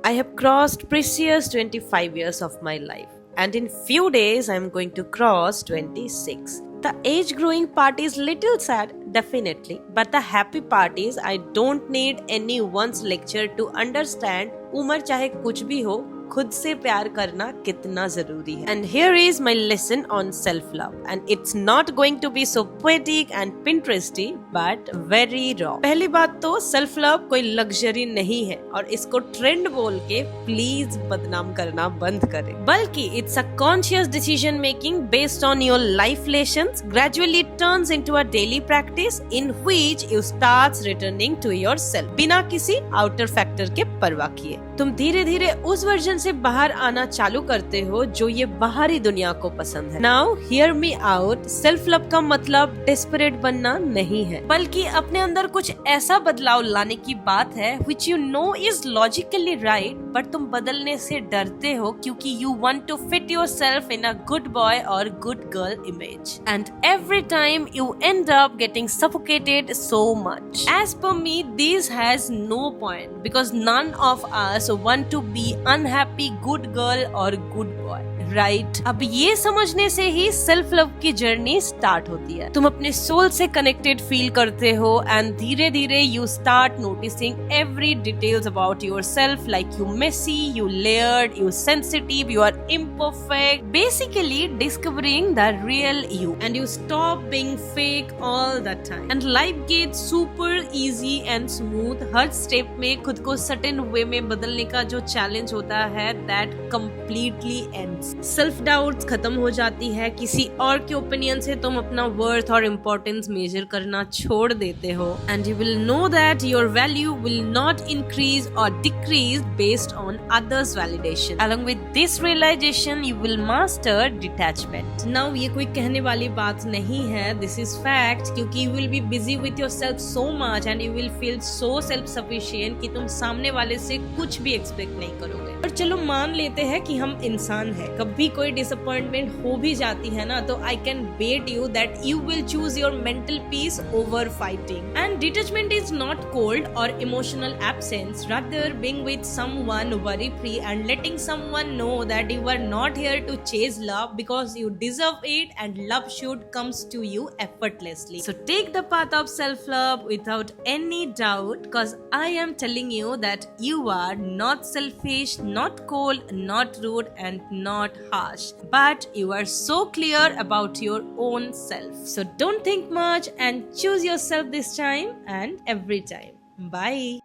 I have crossed precious 25 years of my life, and in few days I am going to cross 26. The age growing part is little sad, definitely, but the happy part is I don't need anyone's lecture to understand उम्र चाहे कुछ भी हो, खुद से प्यार करना कितना जरूरी है. And here is my lesson on self-love, and it's not going to be so poetic and Pinteresty, but very raw. पहली बात तो self-love कोई luxury नहीं है और इसको ट्रेंड बोल के प्लीज बदनाम करना बंद करें, बल्कि it's a conscious decision making based on your life lessons, gradually turns into a daily practice in which you start returning to yourself बिना किसी outer factor के परवाह किए. तुम धीरे धीरे उस वर्जन से बाहर आना चालू करते हो जो ये बाहरी दुनिया को पसंद है. Now hear me out, self love का मतलब डेस्परेट बनना नहीं है, बल्कि अपने अंदर कुछ ऐसा बदलाव लाने की बात है which you know is logically right, but तुम बदलने से डरते हो क्योंकि you want to fit yourself in a good boy or good girl image, and every time you end up getting suffocated so much. As per me, this has no point because none of us want to be unhappy good girl or good boy. Right अब ये समझने से ही self love की journey start होती है. तुम अपने soul से कनेक्टेड फील करते हो एंड धीरे धीरे you start noticing every details about yourself, like you messy, you layered, you sensitive, you are imperfect, basically discovering the real you and you stop being fake all the time and life gets super easy and smooth. हर step में खुद को certain way में बदलने का जो challenge होता है that completely ends. Self doubts खत्म हो जाती है, किसी और के ओपिनियन से तुम अपना वर्थ और इम्पोर्टेंस मेजर करना छोड़ देते हो and you will know that your value will not increase और decrease based on others validation. Along with this realization you will master detachment. Now ये कोई कहने वाली बात नहीं है, दिस इज फैक्ट, क्योंकि you will be busy with yourself so much and you will feel so self sufficient कि तुम सामने वाले से कुछ भी एक्सपेक्ट नहीं करोगे. और चलो मान लेते हैं कि हम इंसान हैं, कभी कोई डिसअपॉइंटमेंट हो भी जाती है ना, तो I can bet you that you will choose your mental peace over fighting. And detachment is not cold और emotional absence, rather being with someone worry free and letting someone know that you are not here to chase love because you deserve it and love should comes to you effortlessly. So take the path of self-love without any doubt, because I am telling you that you are not selfish, not cold, not rude and not harsh, but you are so clear about your own self. So don't think much and choose yourself this time and every time. Bye.